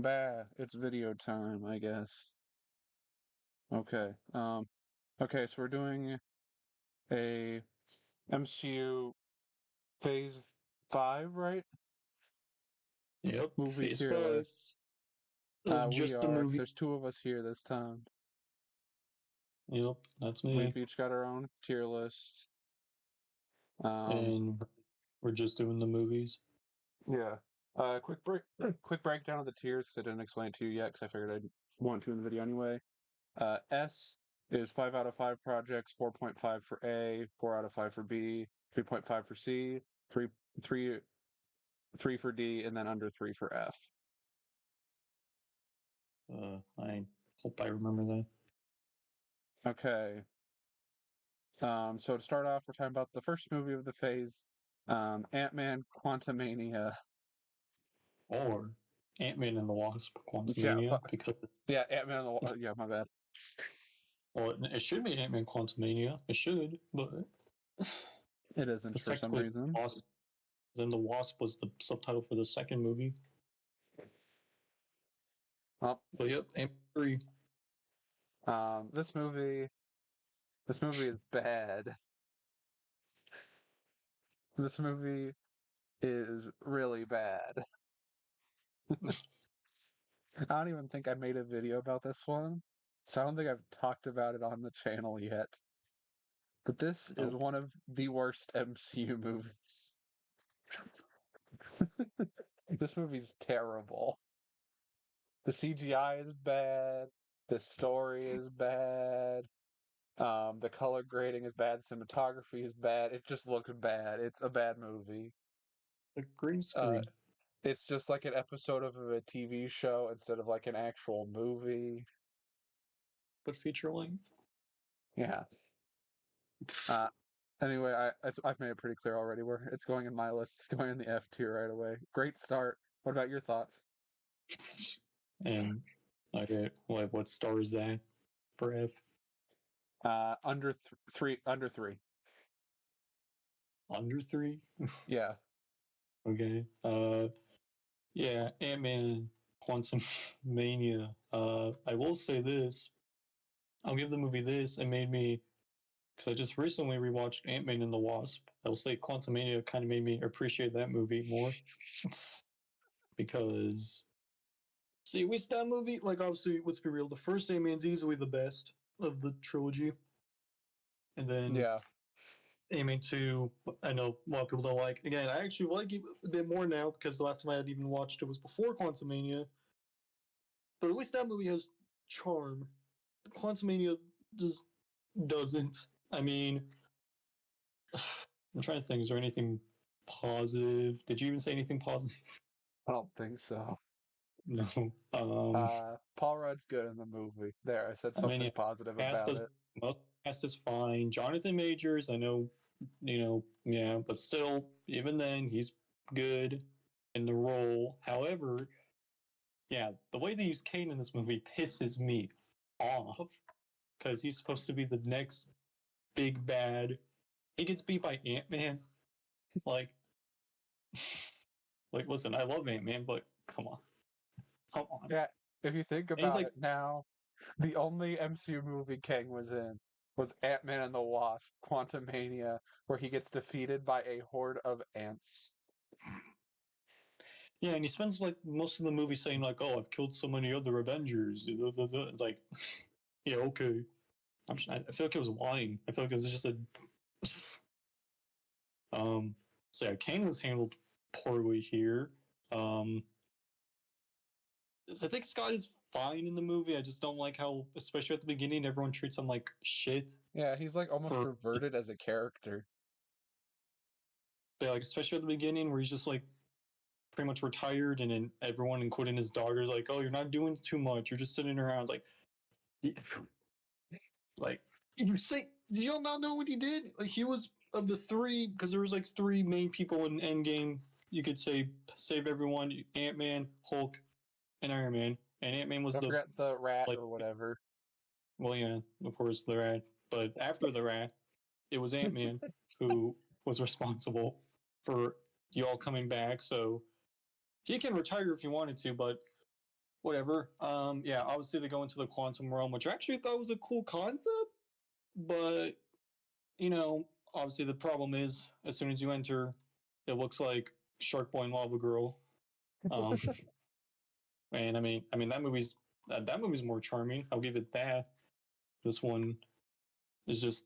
Bah, it's video time, I guess. Okay. Okay, so we're doing a MCU Phase 5, right? Yep, Movie Phase tier 5 lists. of We just the are, 'cause movie. there's two of us here this time. Yep, that's We've me. each got our own tier list. Um, And we're just doing the movies. yeah. Quick breakdown of the tiers, 'cause I didn't explain it to you yet, because I figured I'd want to in the video anyway. S is 5 out of 5 projects, 4.5 for A, 4 out of 5 for B, 3.5 for C, 3, 3, 3 for D, and then under 3 for F. I hope I remember that. Okay. So to start off, we're talking about the first movie of the phase, Ant-Man Quantumania. Or Ant-Man and the Wasp, Yeah, Quantumania, because yeah, Ant-Man and the yeah, my bad. well, it should be Ant-Man Quantumania. It should, but It isn't because for some technically, reason. Wasp. Then the Wasp was the subtitle for the second movie. Well, But yep, Ant-Man 3. this movie is bad. This movie is really bad. I don't even think I made a video about this one, so I don't think I've talked about it on the channel yet. But this is Nope. one of the worst MCU movies. This movie's terrible. The CGI is bad. The story is bad. The color grading is bad. Cinematography is bad. It just looks bad. It's a bad movie. The green Uh, screen. it's just like an episode of a TV show instead of like an actual movie. But feature length. Yeah. Uh, anyway, I've made it pretty clear already where it's going in my list. It's going in the F tier right away. Great start. What about your thoughts? And I get what star is that for F? Under three. Under 3? Yeah. Okay. Yeah, Ant-Man Quantum Mania. I will say this. I'll give the movie this. It made me, because I just recently rewatched Ant-Man and the Wasp. I will say Quantum Mania kind of made me appreciate that movie more. Because, see, we that movie, like, obviously, let's be real, the first Ant-Man's easily the best of the trilogy. And then Yeah. Ant-Man 2, I know a lot of people don't like. Again, I actually like it a bit more now because the last time I had even watched it was before Quantumania. But at least that movie has charm. Quantumania just doesn't. I mean, I'm trying to think. Is there anything positive? Did you even say anything positive? I don't think so. No. Paul Rudd's good in the movie. There, I said I mean, something yeah, positive cast about does it. most cast is fine. Jonathan Majors, I know, yeah, but still, even then, he's good in the role. However, yeah, the way they use Kane in this movie pisses me off because he's supposed to be the next big bad. He gets beat by Ant-Man. Like, like, listen, I love Ant-Man, but come on, come on. Yeah, if you think And he's about like, it now, the only MCU movie Kang was in was Ant-Man and the Wasp, Quantumania, where he gets defeated by a horde of ants. yeah, and he spends like most of the movie saying like, "Oh, I've killed so many other Avengers." It's like, yeah, okay. I feel like it was lying. I feel like it was just a. So yeah, Kane was handled poorly here. Um, I think Scott is fine in the movie. I just don't like how, especially at the beginning, everyone treats him like shit. Yeah, he's like almost For reverted as a character. yeah, like especially at the beginning, where he's just like pretty much retired, and then everyone, including his daughter's like, "Oh, you're not doing too much. You're just sitting around." It's like you say, do y'all not know what he did? Like he was of the three, because there was like three main people in Endgame. You could say save everyone: Ant-Man, Hulk, and Iron Man. And Ant-Man was Don't the forget the rat like, or whatever. well, yeah, of course the rat. But after the rat, it was Ant-Man who was responsible for you all coming back. So he can retire if he wanted to, but whatever. Yeah, obviously they go into the quantum realm, which I actually thought was a cool concept, but you know, obviously the problem is as soon as you enter, it looks like Shark Boy and Lava Girl. Um, and I mean that movie's more charming. I'll give it that. This one is just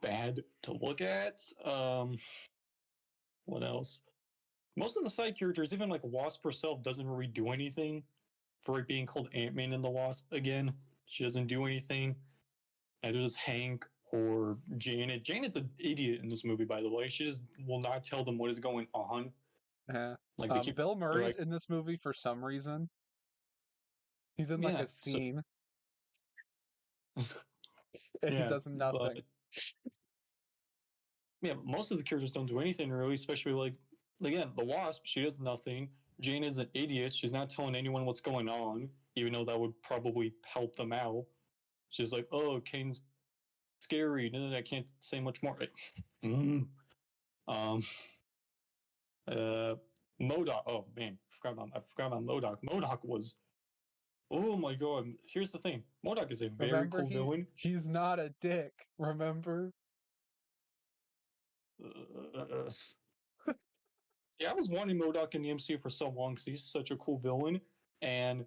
bad to look at. What else? Most of the side characters, even like Wasp herself, doesn't really do anything for it being called Ant-Man and the Wasp again. She doesn't do anything. Either just Hank or Janet. Janet's an idiot in this movie, by the way. She just will not tell them what is going on. Yeah. Like they keep, Bill they're Murray's like, in this movie for some reason. He's in like yeah, a so scene and he yeah, does nothing. but yeah, most of the characters don't do anything really, especially like again, the Wasp, she does nothing. Jane is an idiot. She's not telling anyone what's going on, even though that would probably help them out. She's like, "Oh, Kane's scary." No, I can't say much more. Mm. Um, uh, Modoc. Oh man, I forgot about Modoc. Modoc was. Oh my god. Here's the thing. Modoc is a very Remember, cool villain. he's not a dick. Remember? Uh, yeah, I was wanting Modoc in the MCU for so long because he's such a cool villain, and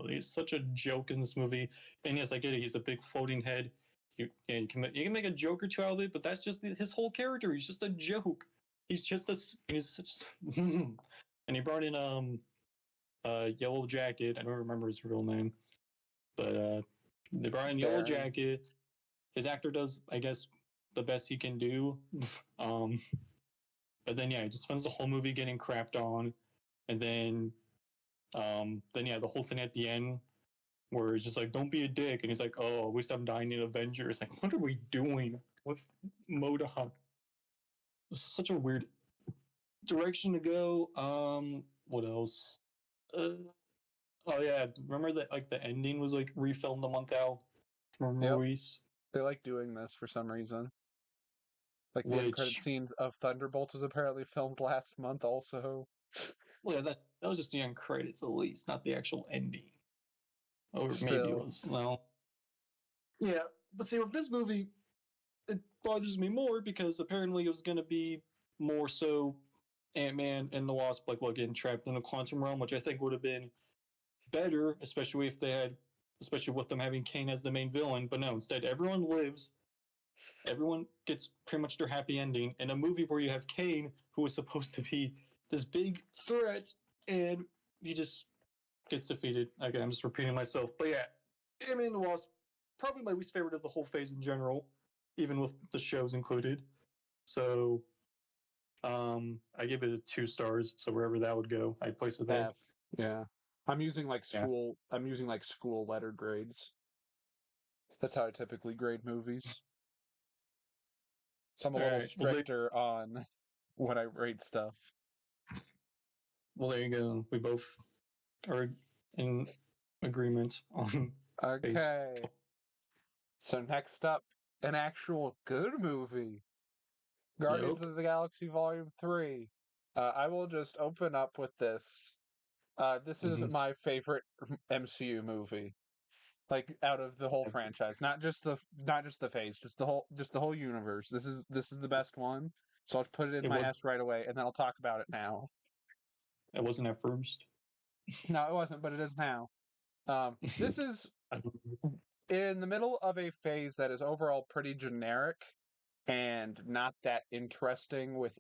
he's such a joke in this movie. And yes, I get it. He's a big floating head. Yeah, you can make a joke or two out of it, but that's just his whole character. He's just a joke. He's just a he's such. And he brought in Yellow Jacket. I don't remember his real name, but they brought in Yellow Baron. Jacket. His actor does, I guess, the best he can do. um, but then yeah, he just spends the whole movie getting crapped on, and then yeah, the whole thing at the end where it's just like, "Don't be a dick," and he's like, "Oh, at least I'm dying in Avengers." Like, what are we doing with MODOK? It's such a weird direction to go. What else? Uh, oh yeah, remember that like the ending was like refilmed a month out from Yep. release, They like doing this for some reason. Like the end credit which scenes of Thunderbolt was apparently filmed last month also. well, yeah, that was just the end credits at least, not the actual ending. Or maybe it Still. was. Well, yeah, but see, with this movie, it bothers me more because apparently it was going to be more so Ant-Man and the Wasp, like, well, getting trapped in a quantum realm, which I think would have been better, especially if they had, especially with them having Kane as the main villain. But no, instead, everyone lives. Everyone gets pretty much their happy ending in a movie where you have Kane, who was supposed to be this big threat, and he just gets defeated. Again, I'm just repeating myself. But yeah, Ant-Man and the Wasp, probably my least favorite of the whole phase in general, even with the shows included. So I give it a 2 stars. So wherever that would go, I'd place it there. F. Yeah. I'm using like Yeah. school letter grades. That's how I typically grade movies. So I'm a All little right. stricter on when I rate stuff. Well, there you go. We both are in agreement on phase. Okay. So next up, an actual good movie. Guardians Yep. of the Galaxy Volume 3. I will just open up with this. This is Mm-hmm. my favorite MCU movie. Like out of the whole franchise. Not just the phase, just the whole universe. This is the best one. So I'll just put it in It my was. S right away and then I'll talk about it now. It wasn't at first. No, it wasn't, but it is now. This is in the middle of a phase that is overall pretty generic and not that interesting with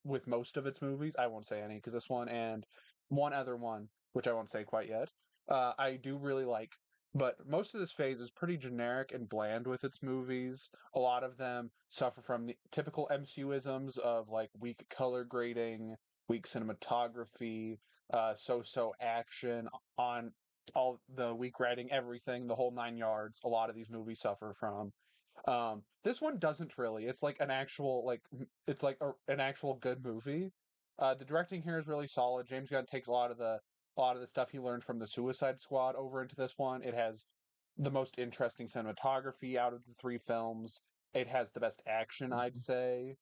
with most of its movies. I won't say any because this one and one other one, which I won't say quite yet. I do really like, but most of this phase is pretty generic and bland with its movies. A lot of them suffer from the typical MCUisms of like weak color grading, weak cinematography, so-so action on all the weak writing, everything, the whole 9 yards. A lot of these movies suffer from. This one doesn't really. It's like an actual it's like an actual good movie. The directing here is really solid. James Gunn takes a lot of the stuff he learned from the Suicide Squad over into this one. It has the most interesting cinematography out of the three films. It has the best action, I'd say.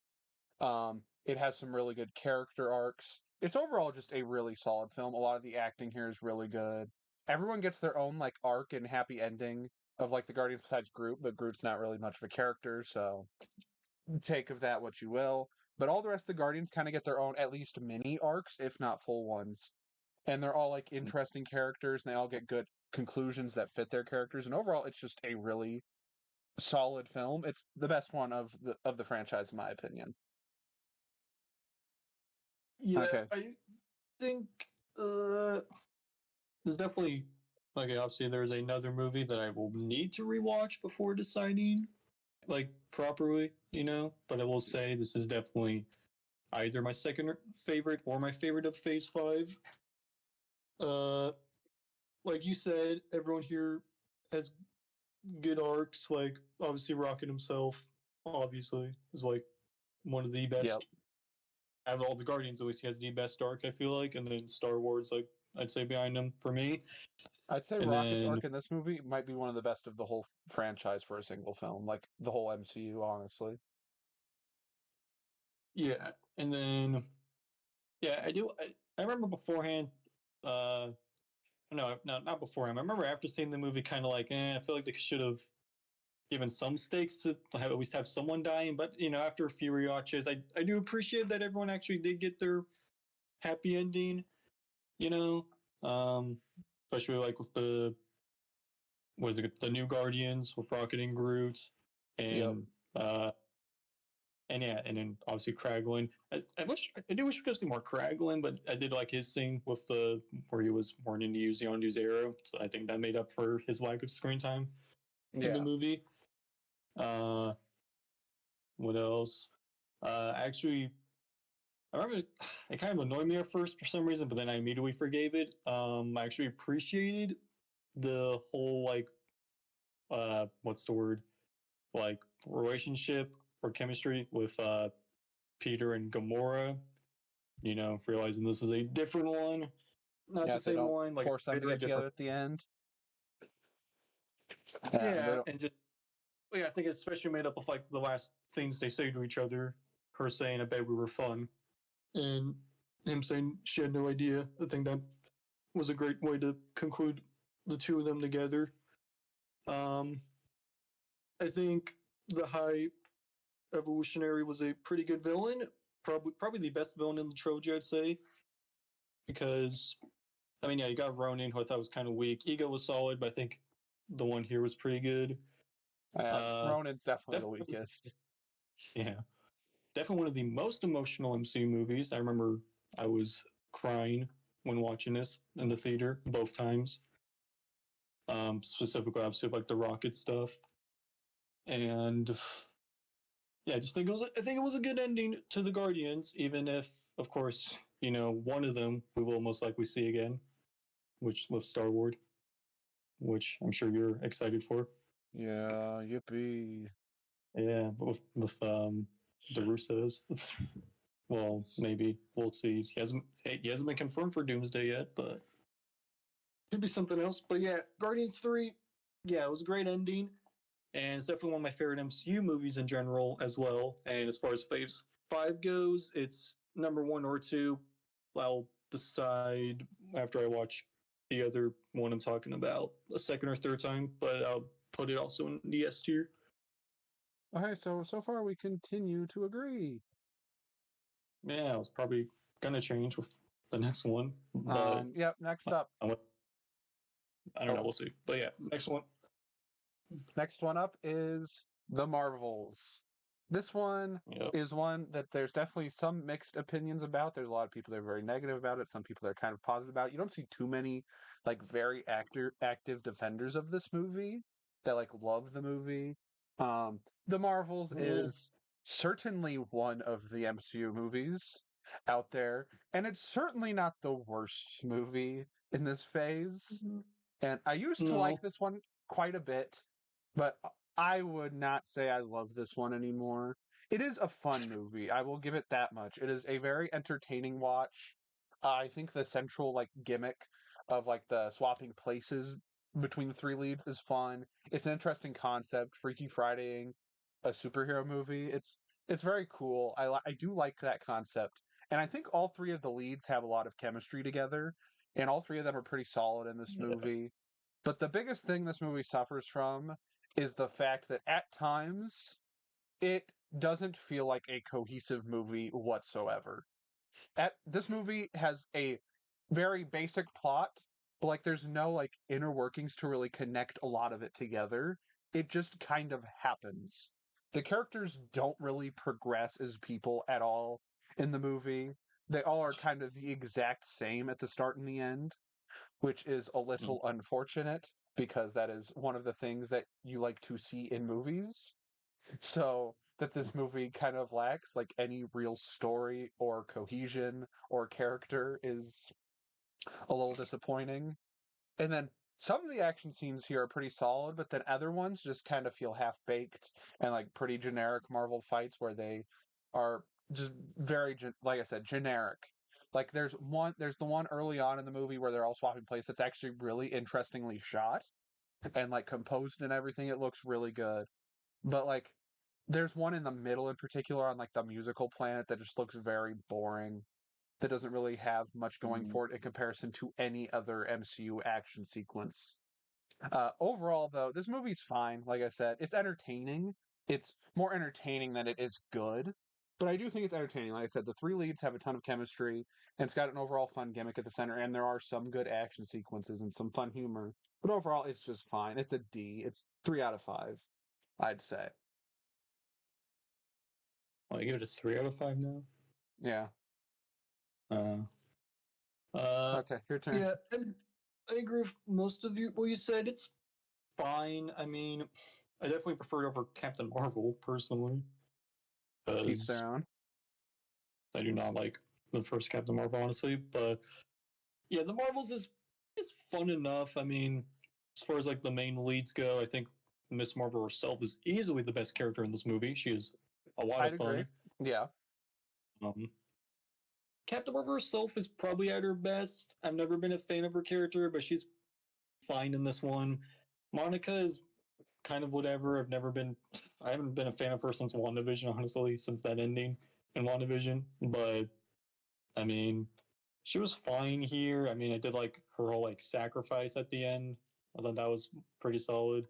It has some really good character arcs. it's overall just a really solid film. A lot of the acting here is really good. Everyone gets their own like arc and happy ending of like the Guardians besides Groot, but Groot's not really much of a character, so take of that what you will. But all the rest of the Guardians kind of get their own at least mini arcs, if not full ones. And they're all like interesting characters and they all get good conclusions that fit their characters. And overall it's just a really solid film. It's the best one of the franchise in my opinion. Yeah, Okay. I think there's definitely like obviously there's another movie that I will need to rewatch before deciding like properly, you know. But I will say this is definitely either my second favorite or my favorite of Phase Five. Uh, like you said, everyone here has good arcs. Like obviously Rocket himself, obviously is like one of the Yep. best out of all the Guardians. At least he has the best arc, I feel like, and then Star Wars, like I'd say behind him for me. I'd say And Rocket's then arc in this movie might be one of the best of the whole franchise for a single film, like the whole MCU, honestly. yeah, and then yeah, I do. I remember beforehand. No, not beforehand. I remember after seeing the movie, kind of like, I feel like they should have given some stakes to have, at least have someone dying. But you know, after a few rewatches, I do appreciate that everyone actually did get their happy ending. You know, um, especially like with the was it the new Guardians with Rocket and Groot, Yep. and uh, and yeah, and then obviously Kraglin. I do wish we could see more Kraglin, but I did like his scene with the where he was warning to use the unused arrow. So I think that made up for his lack of screen time in the Yeah. movie. Uh, what else? Actually, I remember it kind of annoyed me at first for some reason, but then I immediately forgave it. I actually appreciated the whole like what's the word, like relationship or chemistry with Peter and Gamora. You know, realizing this is a different one, not Yeah, the if they same don't one, like force them to very get together different. at the end. Yeah, they Yeah, don't. and just yeah, I think it's especially made up of like the last things they say to each other. Her saying, "I bet we were fun," and him saying she had no idea. I think that was a great way to conclude the two of them together. Um, I think the High Evolutionary was a pretty good villain. Probably the best villain in the trilogy, I'd say, because I mean, yeah, you got Ronin, who I thought was kind of weak. Ego was solid, but I think the one here was pretty good. Uh, Ronan's definitely the definitely, weakest. yeah, definitely one of the most emotional MCU movies. I remember I was crying when watching this in the theater both times. Specifically, obviously, like the rocket stuff, and yeah, I just think it was. I think it was a good ending to the Guardians, even if, of course, you know, one of them we will most likely see again, which with Star Wars, which I'm sure you're excited for. Yeah, yippee. Yeah, but with the Russos, well, maybe we'll see. He hasn't been confirmed for Doomsday yet, but could be something else. But yeah, Guardians 3, yeah, it was a great ending, and it's definitely one of my favorite MCU movies in general as well. And as far as Phase 5 goes, it's number one or two. I'll decide after I watch the other one I'm talking about a second or third time, but I'll put it also in the S tier. Okay, so far we continue to agree. Yeah, it's probably gonna change with the next one, but Yep, next up. I don't know. Oh, We'll see. But yeah, next one. next one up is The Marvels. This one Yeah. is one that there's definitely some mixed opinions about. There's a lot of people that are very negative about it, some people that are kind of positive about it. You don't see too many like very active defenders of this movie that like love the movie. The Marvels Yeah. is certainly one of the MCU movies out there, and it's certainly not the worst movie in this phase. And I used to like No. this one quite a bit, but I would not say I love this one anymore. It is a fun movie. I will give it that much. It is a very entertaining watch. I think the central like gimmick of like the swapping places between the three leads is fun. It's an interesting concept, Freaky Fridaying a superhero movie. It's very cool. I do like that concept. And I think all three of the leads have a lot of chemistry together, and all three of them are pretty solid in this movie. But the biggest thing this movie suffers from is the fact that at times it doesn't feel like a cohesive movie whatsoever. This movie has a very basic plot, but like there's no like inner workings to really connect a lot of it together. It just kind of happens. The characters don't really progress as people at all in the movie. They all are kind of the exact same at the start and the end, which is a little unfortunate because that is one of the things that you like to see in movies. So that this movie kind of lacks like any real story or cohesion or character is a little disappointing. And then some of the action scenes here are pretty solid, but then other ones just kind of feel half baked and like pretty generic Marvel fights where they are just very like I said, generic. Like there's the one early on in the movie where they're all swapping places that's actually really interestingly shot and like composed and everything. It looks really good. But like there's one in the middle in particular on like the musical planet that just looks very boring. That doesn't really have much going for it in comparison to any other MCU action sequence. Overall, though, this movie's fine. Like I said, it's entertaining. It's more entertaining than it is good. But I do think it's entertaining. Like I said, the three leads have a ton of chemistry, and it's got an overall fun gimmick at the center, and there are some good action sequences and some fun humor. But overall, it's just fine. It's a D. It's 3 out of 5, I'd say. Well, I give it a 3 out of 5 now. Yeah. Uh, Okay, your turn. yeah, and I agree with most of you. Well, you said it's fine. I mean, I definitely prefer it over Captain Marvel personally, Teach because their own. I do not like the first Captain Marvel, honestly. But yeah, the Marvels is fun enough. I mean, as far as like the main leads go, I think Miss Marvel herself is easily the best character in this movie. She is a lot I'd of agree. fun. Yeah. Um, Captain Marvel herself is probably at her best. I've never been a fan of her character, but she's fine in this one. Monica is kind of whatever. I haven't been a fan of her since WandaVision, honestly, since that ending in WandaVision. But I mean, she was fine here. I mean, I did like her whole like sacrifice at the end. I thought that was pretty solid.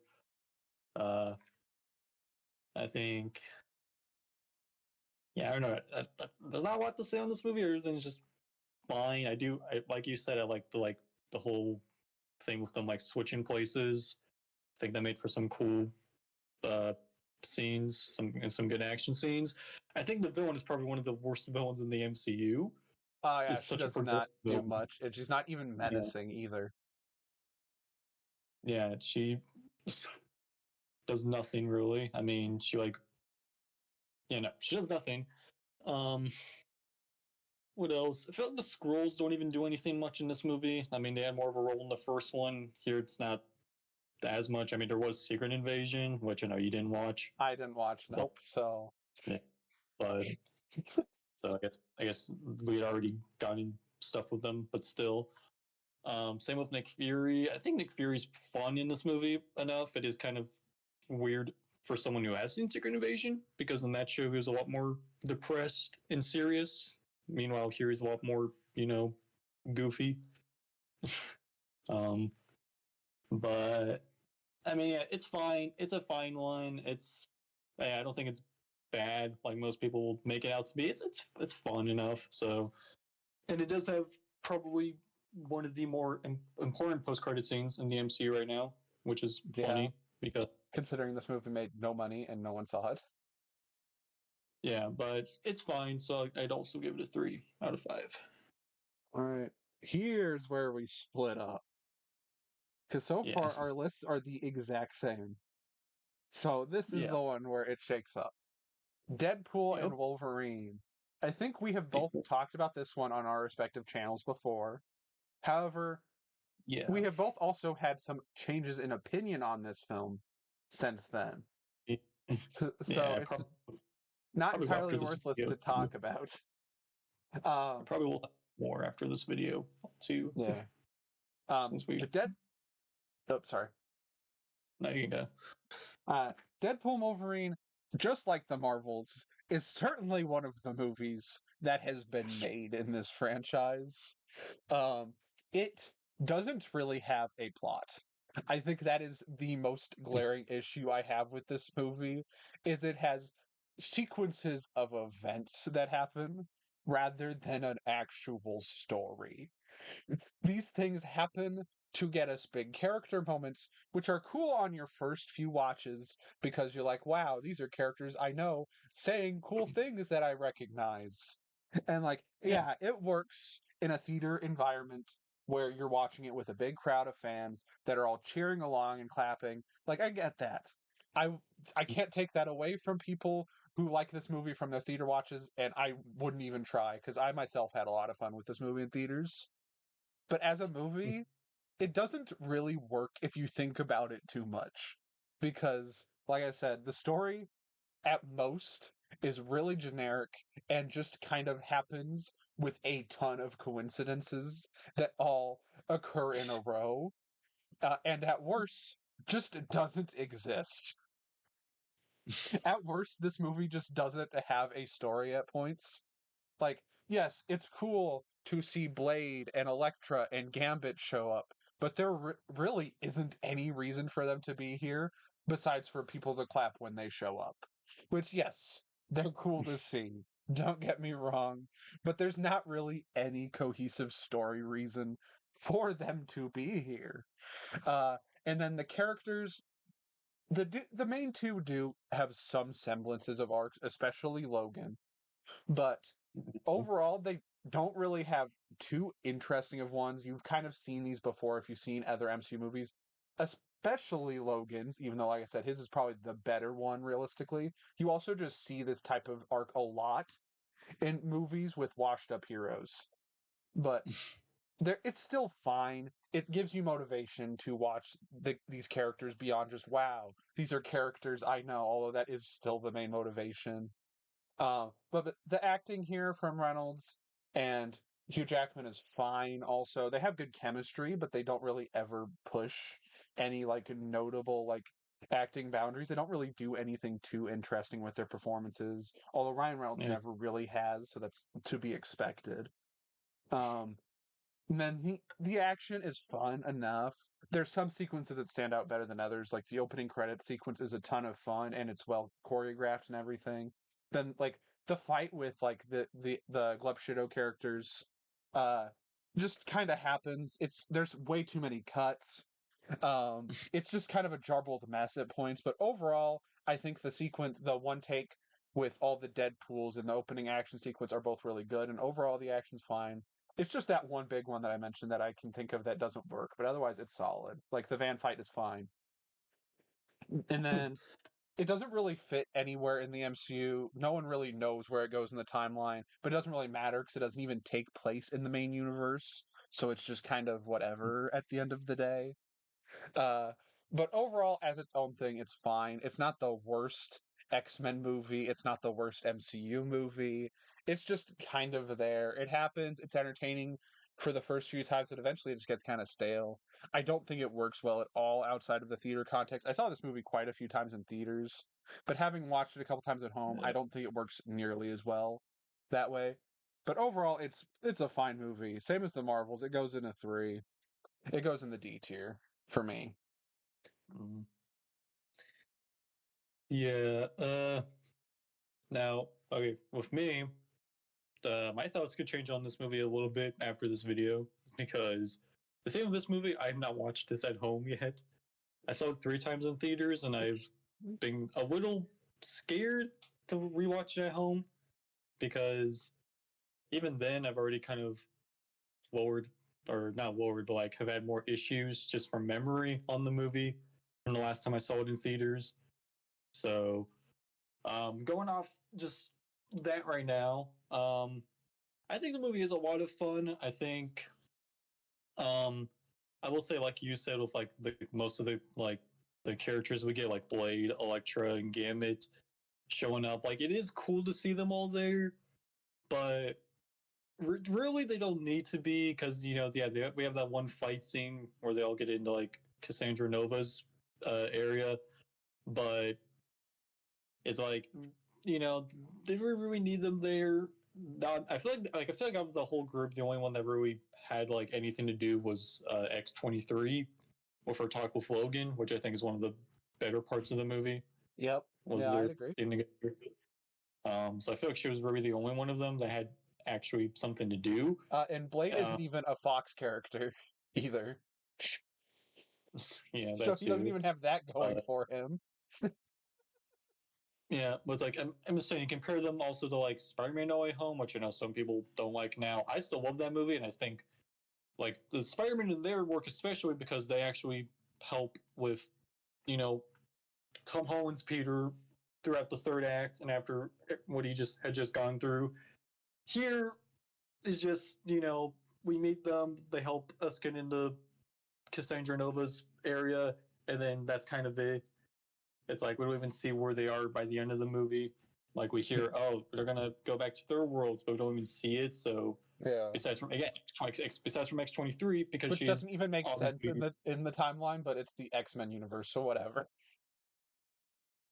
Uh, I think, yeah, I don't know. There's not a lot to say on this movie. Everything's just fine. Like you said, I like the whole thing with them like switching places. I think that made for some cool uh, scenes, some good action scenes. I think the villain is probably one of the worst villains in the MCU. Oh yeah, Is she such a does forgettable not do villain. much, and she's not even Yeah, menacing either. yeah, she does nothing really. I mean, she does nothing. Um, what else? I feel like the scrolls don't even do anything much in this movie. I mean, they had more of a role in the first one. Here, it's not as much. I mean, there was Secret Invasion, which I know you didn't watch, I didn't watch, but nope. So but so I guess we had already gotten stuff with them, but still. Same with Nick Fury. I think Nick Fury's fun in this movie enough. It is kind of weird for someone who has seen Secret Invasion, because in that show he was a lot more depressed and serious. Meanwhile, here he's a lot more, goofy. um, but I mean, yeah, it's fine. It's a fine one. I don't think it's bad like most people make it out to be. It's fun enough. So, and it does have probably one of the more important post-credit scenes in the MCU right now, which is yeah, funny because considering this movie made no money and no one saw it. yeah, but it's fine. So I'd also give it a 3 out of 5. All right, here's where we split up because so Yeah, far our lists are the exact same. So this is yeah, the one where it shakes up. Deadpool yep, and Wolverine. I think we have both talked about this one on our respective channels before. However, yeah, we have both also had some changes in opinion on this film since then. So yeah. it's not Probably entirely after this worthless video, to talk about. I Um, probably will have more after this video too, yeah. since we. Dead. Oh, sorry. Now you can go. Deadpool and Wolverine, just like the Marvels, is certainly one of the movies that has been made in this franchise. Um, it doesn't really have a plot. I think that is the most glaring issue I have with this movie, is it has sequences of events that happen rather than an actual story. These things happen to get us big character moments, which are cool on your first few watches because you're like, wow, these are characters I know saying cool things that I recognize. And like, Yeah. yeah, it works in a theater environment where you're watching it with a big crowd of fans that are all cheering along and clapping. Like, I get that. I I can't take that away from people who like this movie from their theater watches, and I wouldn't even try because I myself had a lot of fun with this movie in theaters. But as a movie, it doesn't really work if you think about it too much. Because, like I said, the story at most is really generic and just kind of happens with a ton of coincidences that all occur in a row. And at worst, just doesn't exist. At worst, this movie just doesn't have a story at points. Like, yes, it's cool to see Blade and Elektra and Gambit show up, but there really isn't any reason for them to be here besides for people to clap when they show up. Which, yes, they're cool to see. Don't get me wrong, but there's not really any cohesive story reason for them to be here. Uh, and then the characters, the main two do have some semblances of arcs, especially Logan, but overall, they don't really have too interesting of ones. You've kind of seen these before if you've seen other MCU movies, especially Logan's, even though, like I said, his is probably the better one realistically. You also just see this type of arc a lot in movies with washed up heroes. But it's still fine. It gives you motivation to watch these characters beyond just, wow, these are characters I know, although that is still the main motivation. But the acting here from Reynolds and Hugh Jackman is fine. Also, they have good chemistry, but they don't really ever push any like notable like acting boundaries. They don't really do anything too interesting with their performances. Although Ryan Reynolds Yeah. never really has, so that's to be expected. Um, and then the action is fun enough. There's some sequences that stand out better than others. Like the opening credit sequence is a ton of fun and it's well choreographed and everything. Then like the fight with like the Gleb Shido characters uh just kind of happens. There's way too many cuts. It's just kind of a jarbled mess at points, but overall, I think the one take with all the Deadpools and the opening action sequence are both really good, and overall the action's fine. It's just that one big one that I mentioned that I can think of that doesn't work, but otherwise it's solid. Like the van fight is fine. And then it doesn't really fit anywhere in the MCU. No one really knows where it goes in the timeline, but it doesn't really matter because it doesn't even take place in the main universe. So it's just kind of whatever at the end of the day. Uh, but overall, as its own thing, it's fine. It's not the worst X-Men movie. It's not the worst MCU movie. It's just kind of there. It happens. It's entertaining for the first few times, but eventually it just gets kind of stale. I don't think it works well at all outside of the theater context. I saw this movie quite a few times in theaters, but having watched it a couple times at home, I don't think it works nearly as well that way. But overall, it's a fine movie. Same as the Marvels. It goes in a 3. It goes in the D tier for me. Mm. Yeah. Now, okay, with me, my thoughts could change on this movie a little bit after this video because the thing with this movie, I have not watched this at home yet. I saw it 3 times in theaters, and I've been a little scared to rewatch it at home because even then, I've already kind of lowered, or not lowered, but like have had more issues just from memory on the movie from the last time I saw it in theaters. So, going off just that right now, I think the movie is a lot of fun. I think, um, I will say, like you said, with like the most of the like the characters we get, like Blade, Elektra, and Gambit showing up, like it is cool to see them all there, but really they don't need to be because yeah we have that one fight scene where they all get into like Cassandra Nova's area, but it's like did we really need them there? Not, I feel like out of the whole group, the only one that really had like anything to do was X-23 with her talk with Logan, which I think is one of the better parts of the movie. Yep. Was Yeah, their I'd agree. thing together. So I feel like she was really the only one of them that had actually something to do. And Blade Uh, isn't even a Fox character either. yeah, So that he doesn't too. even have that going Uh, for him. yeah, but it's like I'm just saying, you compare them also to like Spider-Man: No Way Home, which I know some people don't like now. I still love that movie, and I think like the Spider-Man in their work, especially because they actually help with you know Tom Holland's Peter throughout the third act and after what he just had just gone through. Here is just we meet them, they help us get into Cassandra Nova's area, and then that's kind of it. It's like we don't even see where they are by the end of the movie. Like we hear, oh, they're gonna go back to their worlds, but we don't even see it. So Yeah. besides from X-23, because Which she's doesn't even make sense obviously in the timeline, but it's the X-Men universe, so whatever.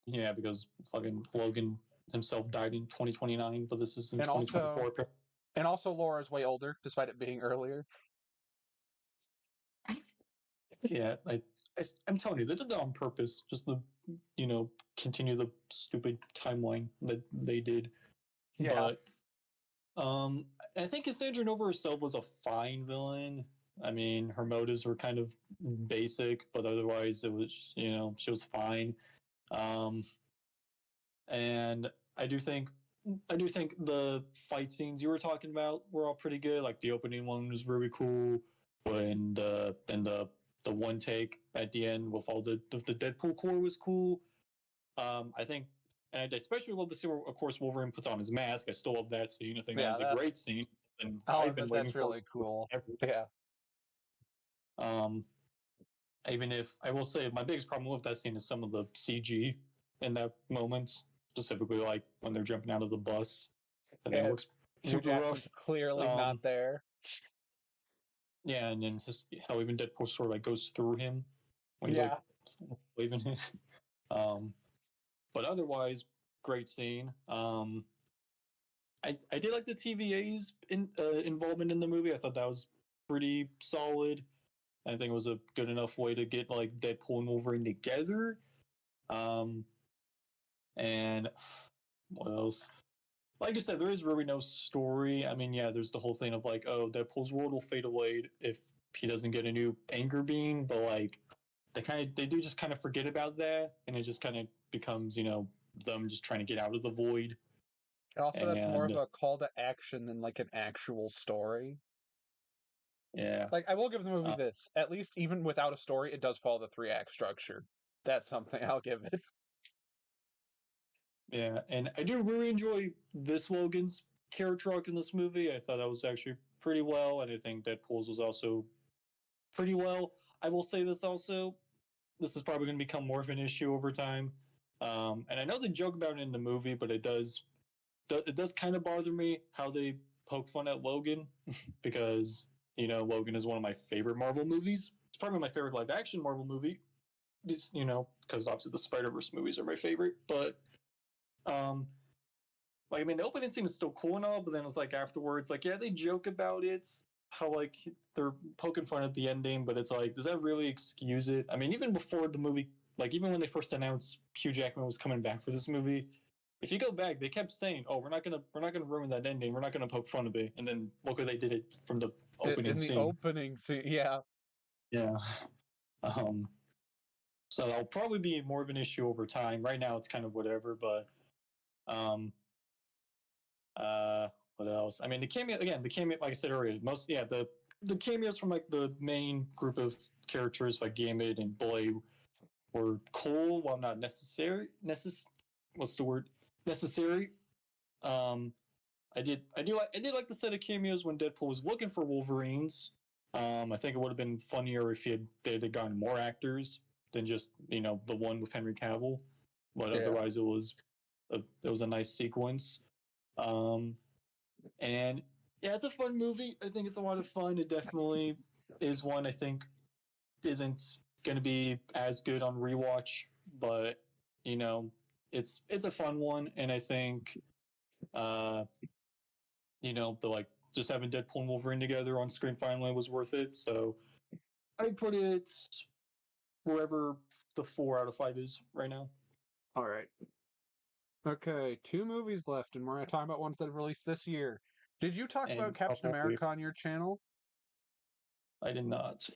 yeah, because fucking Logan himself died in 2029, but this is in And also 2024. and also Laura's way older, despite it being earlier. Yeah, I'm telling you, they did that on purpose, just to continue the stupid timeline that they did. Yeah. But I think Cassandra Nova herself was a fine villain. I mean, her motives were kind of basic, but otherwise it was, she was fine. Um, and I do think the fight scenes you were talking about were all pretty good. Like the opening one was really cool, and the one take at the end with all the Deadpool core was cool. I think, and I especially love the scene where, of course, Wolverine puts on his mask. I still love that scene. I think that Yeah, was a that great scene, and oh I've been waiting that's for really cool. forever. Yeah. Um, Even if I will say my biggest problem with that scene is some of the CG in that moment, specifically like when they're jumping out of the bus. I think it Yeah. looks Hugh super Jackman's rough. clearly not there. Yeah, and then how even Deadpool sort of like goes through him when he's like Yeah. waving him. um, but otherwise, great scene. I did like the TVA's involvement in the movie. I thought that was pretty solid. I think it was a good enough way to get like Deadpool and Wolverine together. Um, and what else? Like you said, there is really no story. I mean, yeah, there's the whole thing of like, oh, Deadpool's world will fade away if he doesn't get a new anger beam, but like they do just kind of forget about that, and it just kind of becomes them just trying to get out of the void. And also, that's more of And a call to action than like an actual story. yeah, Like, I will give the movie uh, this. At least, even without a story, it does follow the three-act structure. That's something I'll give it. yeah, and I do really enjoy this Logan's character arc in this movie. I thought that was actually pretty well, and I think Deadpool's was also pretty well. I will say this also: this is probably going to become more of an issue over time. And I know they joke about it in the movie, but it does kind of bother me how they poke fun at Logan because Logan is one of my favorite Marvel movies. It's probably my favorite live action Marvel movie. It's, because obviously the Spider Verse movies are my favorite, but um, like I mean the opening scene is still cool and all, but then it's like afterwards, like yeah, they joke about it, how like they're poking fun at the ending, but it's like, does that really excuse it? I mean, even before the movie, like even when they first announced Hugh Jackman was coming back for this movie, if you go back, they kept saying, "Oh, we're not gonna ruin that ending. We're not gonna poke fun of it." And then look where they did it from the opening In the scene. opening scene, yeah. Yeah. Um. So that'll probably be more of an issue over time. Right now, it's kind of whatever. But um. Uh. What else? I mean, the cameo again. The cameo, like I said earlier, the cameos from like the main group of characters like Gambit and Boy were cool while not what's the word? Necessary. Um. I did like the set of cameos when Deadpool was looking for Wolverines. I think it would have been funnier if they had gotten more actors than just the one with Henry Cavill. But Yeah. otherwise, it was a nice sequence. Um, and yeah, it's a fun movie. I think it's a lot of fun. It definitely is one I think isn't going to be as good on rewatch, but you know it's a fun one, and I think uh, the like just having Deadpool and Wolverine together on screen finally was worth it. So I put it wherever the 4 out of 5 is right now. All right. Okay, two movies left, and we're going to talk about ones that have released this year. Did you talk about And Captain America on your channel? I did not.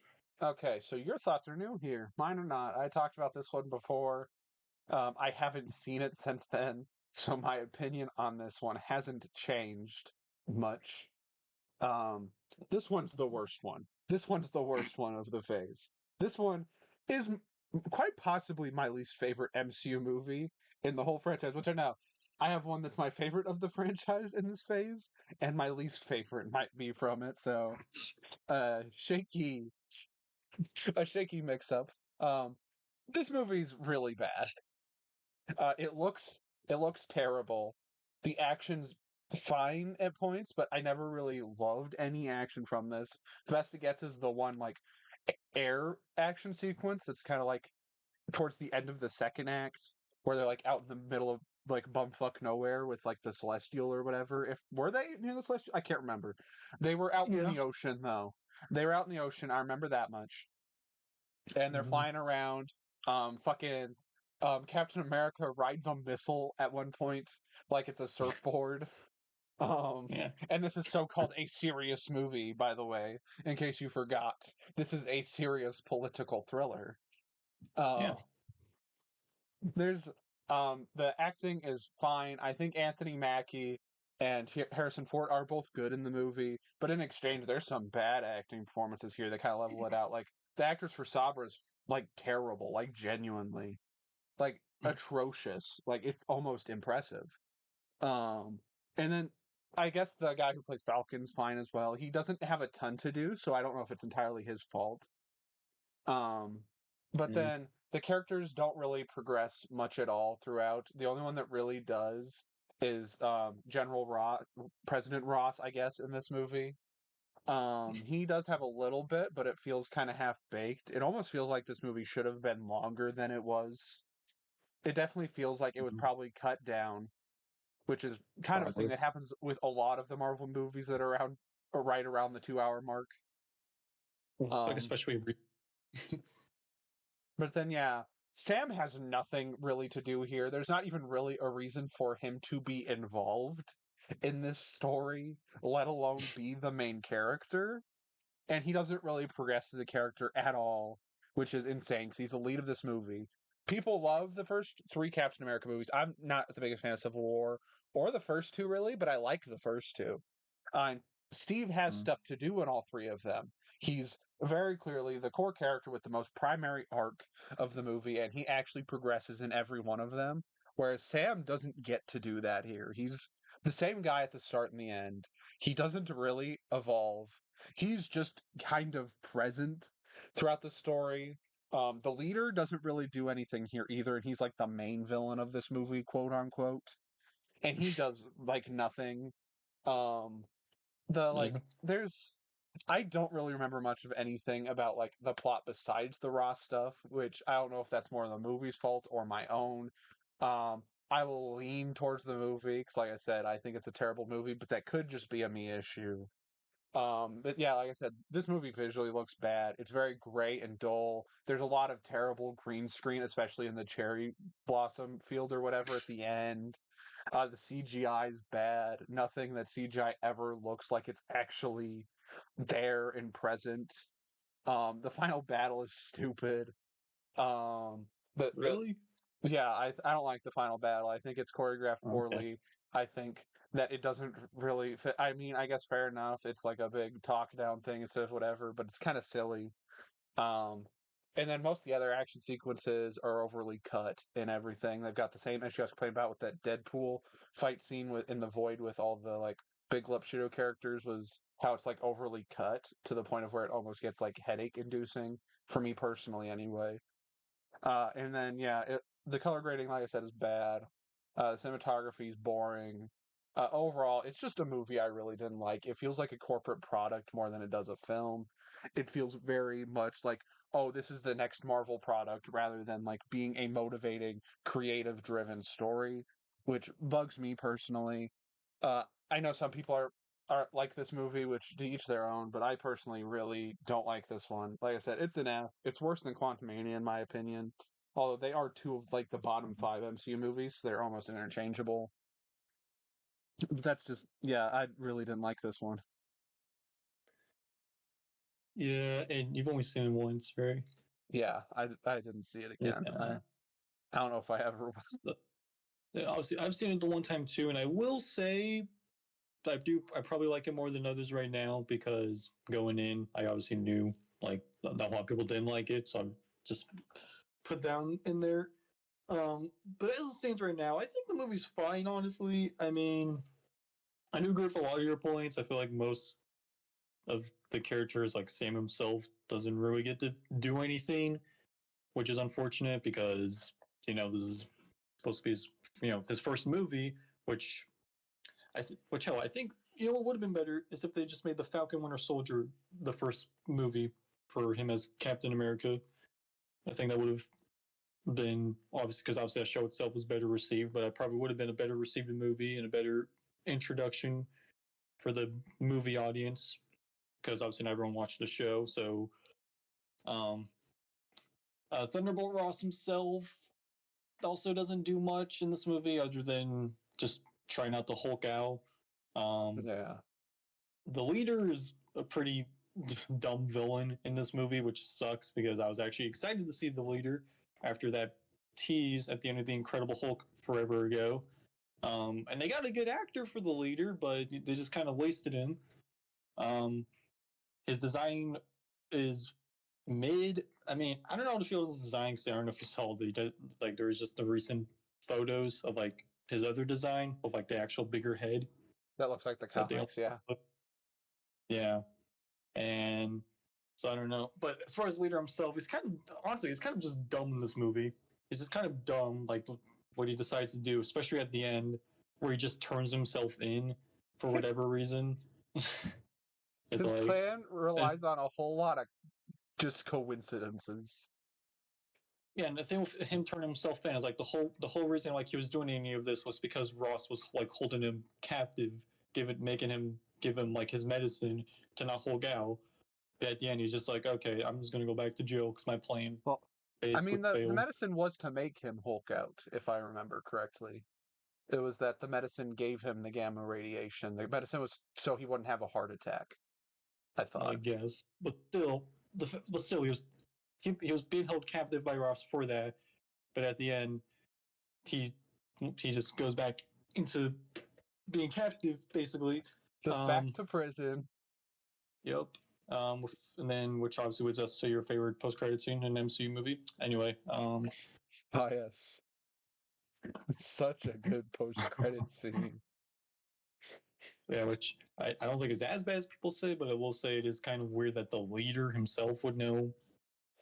Okay, so your thoughts are new here. Mine are not. I talked about this one before. I haven't seen it since then, so my opinion on this one hasn't changed much. Um, this one's the worst one. This one's the worst one of the phase. This one is quite possibly my least favorite MCU movie in the whole franchise, which I know I have one that's my favorite of the franchise in this phase, and my least favorite might be from it. So, shaky, a shaky mix-up. Um, this movie's really bad. It looks terrible. The action's fine at points, but I never really loved any action from this. The best it gets is the one like air action sequence that's kind of like towards the end of the second act, where they're like out in the middle of like bumfuck nowhere with like the Celestial or whatever. If were they near the Celestial? I can't remember. They were out in Yeah. the ocean though. They were out in the ocean. I remember that much, and they're Mm-hmm. flying around. Fucking Captain America rides a missile at one point like it's a surfboard. Yeah. And this is so called a serious movie, by the way, in case you forgot. This is a serious political thriller. Yeah. Uh, there's the acting is fine. I think Anthony Mackie and Harrison Ford are both good in the movie, but in exchange, there's some bad acting performances here that kind of level it out. Like the actress for Sabra is like terrible, like genuinely, like atrocious. Like it's almost impressive. Um, and then I guess the guy who plays Falcon's fine as well. He doesn't have a ton to do, so I don't know if it's entirely his fault. Um, but Mm-hmm. then the characters don't really progress much at all throughout. The only one that really does is General Ross, President Ross, I guess, in this movie. He does have a little bit, but it feels kind of half baked. It almost feels like this movie should have been longer than it was. It definitely feels like it was probably cut down, which is kind of a thing Probably. that happens with a lot of the Marvel movies that are around or right around the 2 hour mark. Like Um, especially but then, yeah, Sam has nothing really to do here. There's not even really a reason for him to be involved in this story, let alone be the main character. And he doesn't really progress as a character at all, which is insane because he's the lead of this movie. People love the first three Captain America movies. I'm not the biggest fan of Civil War or the first two, really, but I like the first two. Uh, Steve has Mm. stuff to do in all three of them. He's very clearly the core character with the most primary arc of the movie, and he actually progresses in every one of them. Whereas Sam doesn't get to do that here. He's the same guy at the start and the end. He doesn't really evolve. He's just kind of present throughout the story. The leader doesn't really do anything here either, and he's like the main villain of this movie, quote unquote. And he does like nothing. Um, the Yeah. like there's I don't really remember much of anything about like the plot besides the Ross stuff, which I don't know if that's more the movie's fault or my own. Um, I will lean towards the movie because, like I said, I think it's a terrible movie, but that could just be a me issue. But yeah, like I said, this movie visually looks bad. It's very gray and dull. There's a lot of terrible green screen, especially in the cherry blossom field or whatever at the end. The CGI is bad. Nothing that CGI ever looks like it's actually there and present. The final battle is stupid. Um, the Really? yeah, I don't like the final battle. I think it's choreographed Okay. poorly. I think that it doesn't really fit. I mean, I guess fair enough. It's like a big talk down thing instead of whatever, but it's kind of silly. Um, and then most of the other action sequences are overly cut and everything. They've got the same issue I was complaining about with that Deadpool fight scene with in the void with all the like big lip shadow characters was how it's like overly cut to the point of where it almost gets like headache inducing for me personally anyway. And then yeah, the color grading, like I said, is bad. The cinematography is boring. Overall, it's just a movie I really didn't like. It feels like a corporate product more than it does a film. It feels very much like, oh, this is the next Marvel product rather than like being a motivating, creative driven story, which bugs me personally. I know some people are like this movie, which to each their own, but I personally really don't like this one. Like I said, it's an F. It's worse than Quantumania in my opinion. Although they are two of like the bottom five MCU movies, they're almost interchangeable. But that's just yeah, I really didn't like this one. Yeah, and you've only seen it once, right? Yeah, I didn't see it again. Yeah. I don't know if I ever will. So, yeah, obviously, I've seen it the one time too, and I will say I probably like it more than others right now because going in, I obviously knew like that a lot of people didn't like it, so I just put down in there. But as it stands right now, I think the movie's fine. Honestly, I mean, I do agree with a lot of your points. I feel like most of the characters, like Sam himself, doesn't really get to do anything, which is unfortunate because this is supposed to be his first movie, which I think what would have been better is if they just made the Falcon Winter Soldier the first movie for him as Captain America. I think that would have been obviously because obviously that show itself was better received, but it probably would have been a better received movie and a better introduction for the movie audience because obviously not everyone watched the show. So, um, Thunderbolt Ross himself also doesn't do much in this movie other than just try not to Hulk out. Um, Yeah. the leader is a pretty dumb villain in this movie, which sucks because I was actually excited to see the leader after that tease at the end of the Incredible Hulk forever ago. And they got a good actor for the leader, but they just kind of wasted him. Um, his design is mid. I mean, I don't know how to feel his design because I don't know if you saw like there was just the recent photos of like his other design of like the actual bigger head That looks like the that they comics, yeah. yeah. And so I don't know. But as far as the leader himself, he's kind of just dumb in this movie. He's just kind of dumb, like what he decides to do, especially at the end where he just turns himself in for whatever reason. It's His like, plan relies on a whole lot of just coincidences. yeah, and the thing with him turning himself in is like the whole reason like he was doing any of this was because Ross was like holding him captive, making him give him like his medicine to not hold out. But at the end, he's just like, okay, I'm just gonna go back to jail because my plan Well, I basically mean the failed. medicine was to make him Hulk out, if I remember correctly. It was that the medicine gave him the gamma radiation. The medicine was so he wouldn't have a heart attack, I I thought. guess, but still, he was being held captive by Ross for that. But at the end, he he just goes back into being captive, basically. Just back Um, to prison. yep. And then which obviously was just your favorite post credit scene in an MCU movie. Anyway, Oh yes. Such a good post credit scene. yeah, which I don't think is as bad as people say, but I will say it is kind of weird that the leader himself would know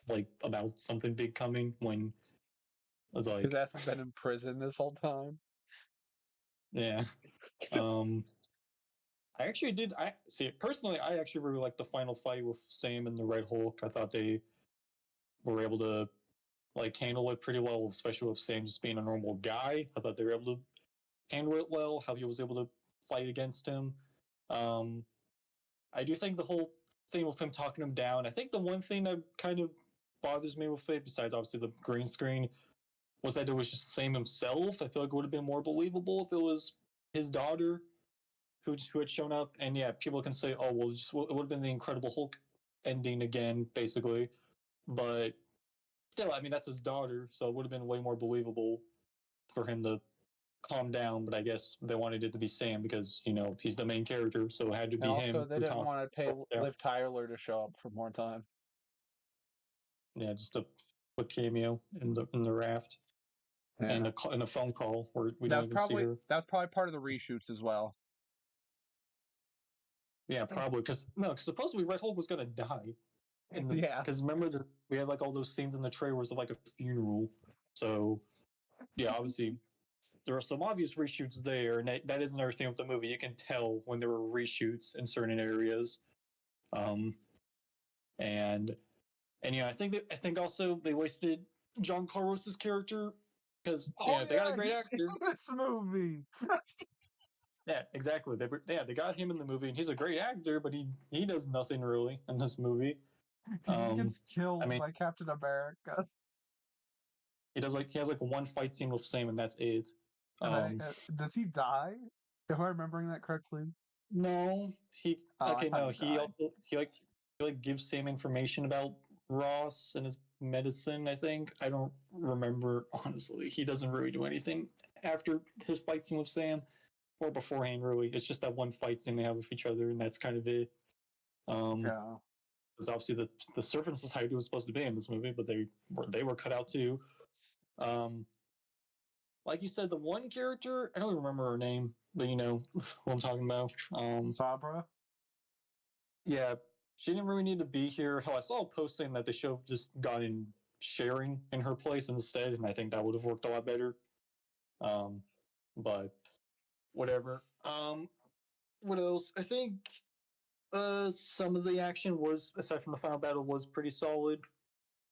like about something big coming when it's His like, ass has been in prison this whole time. yeah. Um, I actually did. I see. Personally, I actually really liked the final fight with Sam and the Red Hulk. I thought they were able to like handle it pretty well, especially with Sam just being a normal guy. I thought they were able to handle it well. How he was able to fight against him. Um, I do think the whole thing with him talking him down. I think the one thing that kind of bothers me with it, besides obviously the green screen, was that it was just Sam himself. I feel like it would have been more believable if it was his daughter who had shown up. And yeah, people can say, oh, well, it would have been the Incredible Hulk ending again, basically. But still, I mean, that's his daughter, so it would have been way more believable for him to calm down. But I guess they wanted it to be Sam because he's the main character, so it had to And be also, him they who didn't calmed want to pay down. Liv Tyler to show up for more time. Yeah, just a quick cameo in the raft and Yeah, a phone call where we don't even see her. that was probably part of the reshoots as well. Yeah, probably because supposedly Red Hulk was gonna die. Yeah, Because remember that we had like all those scenes in the trailers of like a funeral. So yeah, obviously there are some obvious reshoots there, and that is another thing with the movie. You can tell when there were reshoots in certain areas, um, and yeah, I think also they wasted John Carlos's character because Oh they got a yeah, great he's in actor. this movie. Yeah, exactly. They got him in the movie, and he's a great actor, but he does nothing really in this movie. He gets I killed mean, by Captain America, he has like one fight scene with Sam, and that's it. and then Um, does he die? Am I remembering that correctly? no, Oh, I thought no, he died. he like gives Sam information about Ross and his medicine. I think I don't remember honestly. He doesn't really do anything after his fight scene with Sam or beforehand. Really, it's just that one fight scene they have with each other, and that's kind of it. Um, Yeah. because obviously the Serpent Society was supposed to be in this movie, but they were cut out too. Um, like you said, the one character I don't even remember her name, but you know what I'm talking about. Sabra. Yeah, she didn't really need to be here. Hell, I saw a post saying that they should have just gotten sharing in her place instead, and I think that would have worked a lot better. Um, but whatever. What else? I think some of the action was, aside from the final battle, was pretty solid.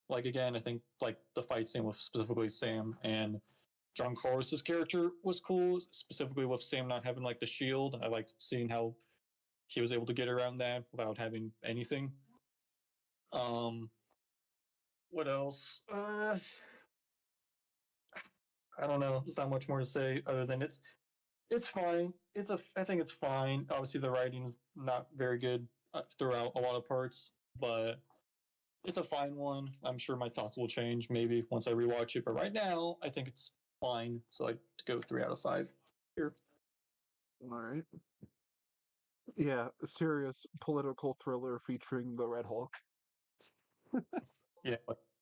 Like again, I think like the fight scene with specifically Sam and John Carlos's character was cool, specifically with Sam not having like the shield. I liked seeing how he was able to get around that without having anything. Um, what else? I don't know. There's not much more to say other than it's fine. I think it's fine. Obviously, the writing's not very good throughout a lot of parts, but it's a fine one. I'm sure my thoughts will change maybe once I rewatch it, but right now I think it's fine. So I'd go 3 out of 5 here. All right. Yeah, a serious political thriller featuring the Red Hulk. Yeah,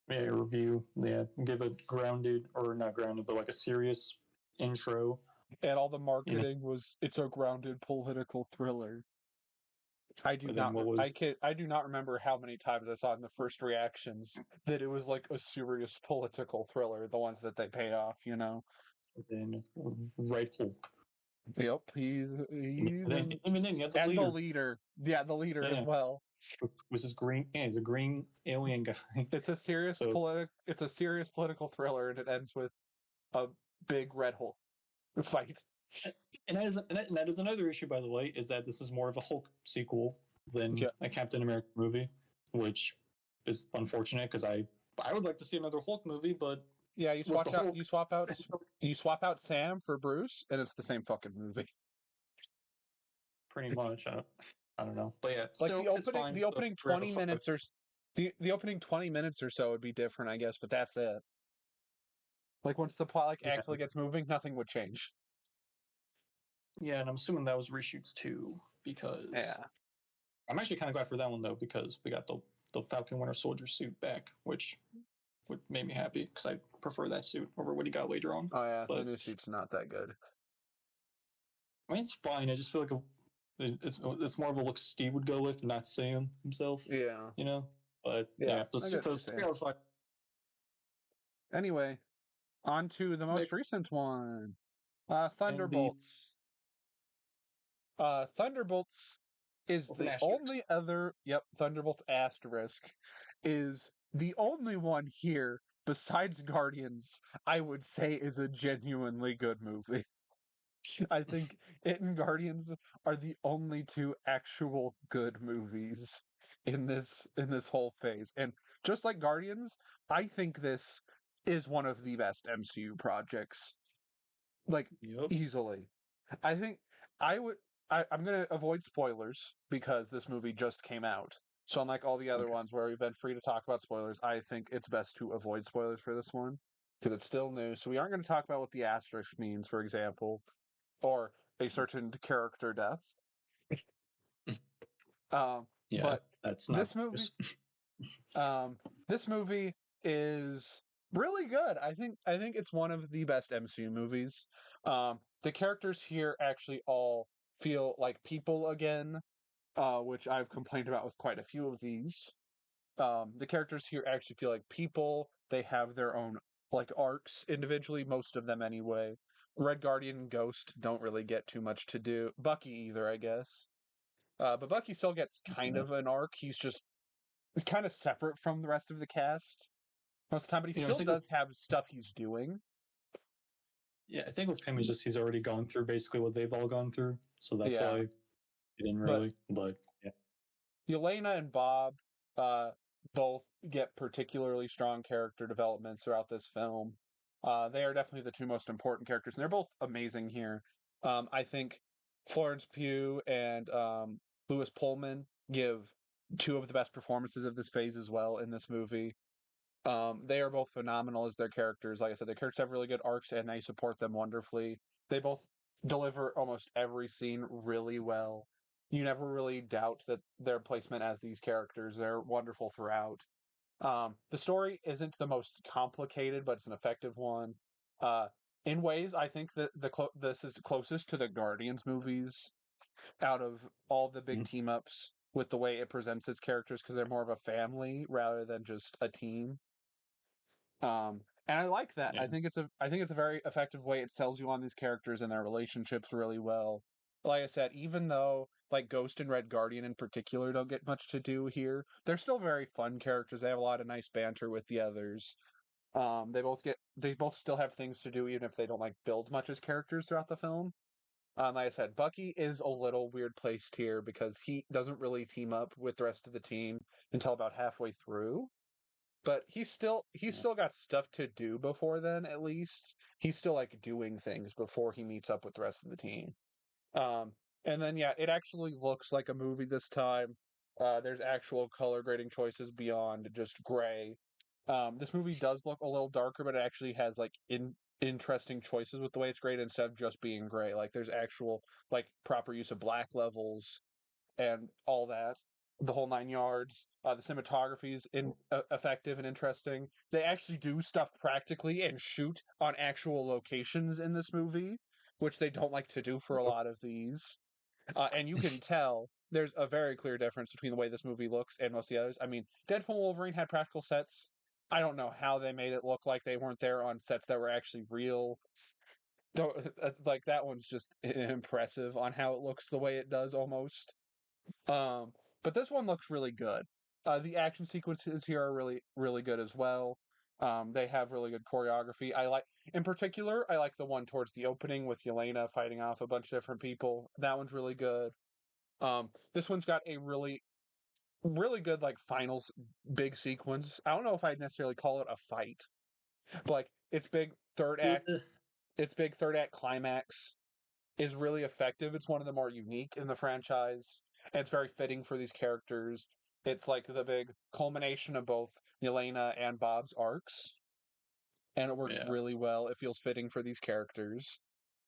yeah, review. Yeah, give a grounded or not grounded, but like a serious intro. And all the You know, marketing was it's a grounded political thriller. I do but then not what was I do not remember how many times I saw in the first reactions that it was like a serious political thriller, the ones that they pay off, you know. then Red Hulk. Yep, he's Then in even then you have the and the leader. leader. Yeah, the leader as Yeah, well. was this green? Yeah, he's a green alien guy. So It's a serious political thriller and it ends with a big Red Hulk fight. and that is another issue, by the way, is that this is more of a Hulk sequel than Yeah. a Captain America movie, which is unfortunate because I would like to see another Hulk movie, but Yeah, with the Hulk, you swap out Sam for Bruce and it's the same fucking movie. pretty much. I don't know, but yeah, Like still it's fine. the So opening 20 3 out of 5. minutes or the opening 20 minutes or so would be different, I guess, but that's it. Like once the plot like Yeah, actually gets moving, nothing would change. yeah, and I'm assuming that was reshoots too, because Yeah. I'm actually kind of glad for that one though, because we got the Falcon Winter Soldier suit back, which would made me happy because I prefer that suit over what he got later on. Oh yeah, the But new suit's not that good. I mean, it's fine. I just feel like it's more of a look Steve would go with, not Sam himself. Yeah. You know. But Yeah, yeah, I get what you're those saying. 3 out of 5. Anyway, on to the most Next, recent one. and the Thunderbolts. Thunderbolts is with an the asterisk. only other. Yep, Thunderbolts asterisk is the only one here besides Guardians. I would say is a genuinely good movie. I think it and Guardians are the only two actual good movies in this whole phase. And just like Guardians, I think this is one of the best MCU projects. Like Yep. easily. I think I would I'm gonna avoid spoilers because this movie just came out. So unlike all the other Okay. ones where we've been free to talk about spoilers, I think it's best to avoid spoilers for this one because it's still new. So we aren't going to talk about what the asterisk means, for example, or a certain character death. Yeah, But that's not. this movie, um, this movie is really good. I think it's one of the best MCU movies. The characters here actually all feel like people again, which I've complained about with quite a few of these. The characters here actually feel like people. They have their own like arcs individually, most of them anyway. Red Guardian and Ghost don't really get too much to do. Bucky either, I guess. But Bucky still gets kind Yeah. of an arc. He's just kind of separate from the rest of the cast most of the time, but he I still think with does have stuff he's doing. I think with him, it's just he's already gone through basically what they've all gone through, so that's Yeah. why he didn't But really. But yeah, Yelena and Bob uh, both get particularly strong character development throughout this film. They are definitely the two most important characters, and they're both amazing here. I think Florence Pugh and Lewis Pullman give two of the best performances of this phase as well in this movie. They are both phenomenal as their characters. Like I said, their characters have really good arcs, and they support them wonderfully. They both deliver almost every scene really well. You never really doubt that their placement as these characters. They're wonderful throughout. The story isn't the most complicated, but it's an effective one. Uh, in ways, I think that this is closest to the Guardians movies out of all the big mm, team ups with the way it presents its characters because they're more of a family rather than just a team. And I like that. yeah, I think it's a very effective way. It sells you on these characters and their relationships really well. Like I said, even though like Ghost and Red Guardian in particular don't get much to do here, they're still very fun characters. They have a lot of nice banter with the others. They both still have things to do even if they don't like build much as characters throughout the film. Like I said, Bucky is a little weird placed here because he doesn't really team up with the rest of the team until about halfway through, but he's yeah, still got stuff to do before then. At least he's still like doing things before he meets up with the rest of the team. um and then yeah, it actually looks like a movie this time. There's actual color grading choices beyond just gray. This movie does look a little darker, but it actually has like interesting choices with the way it's graded instead of just being gray. Like there's actual like proper use of black levels and all that, the whole 9 yards. The cinematography is effective and interesting. They actually do stuff practically and shoot on actual locations in this movie, which they don't like to do for a lot of these. And you can tell there's a very clear difference between the way this movie looks and most of the others. I mean, Deadpool and Wolverine had practical sets. I don't know how they made it look like they weren't there on sets that were actually real. Don't like that one's just impressive on how it looks the way it does almost. Um, but this one looks really good. The action sequences here are really, really good as well. They have really good choreography. In particular, I like the one towards the opening with Yelena fighting off a bunch of different people. That one's really good. This one's got a really, really good like finals big sequence. I don't know if I'd necessarily call it a fight, but like yeah, its big third act climax is really effective. It's one of the more unique in the franchise, and it's very fitting for these characters. It's like the big culmination of both Yelena and Bob's arcs, and it works yeah. really well. It feels fitting for these characters.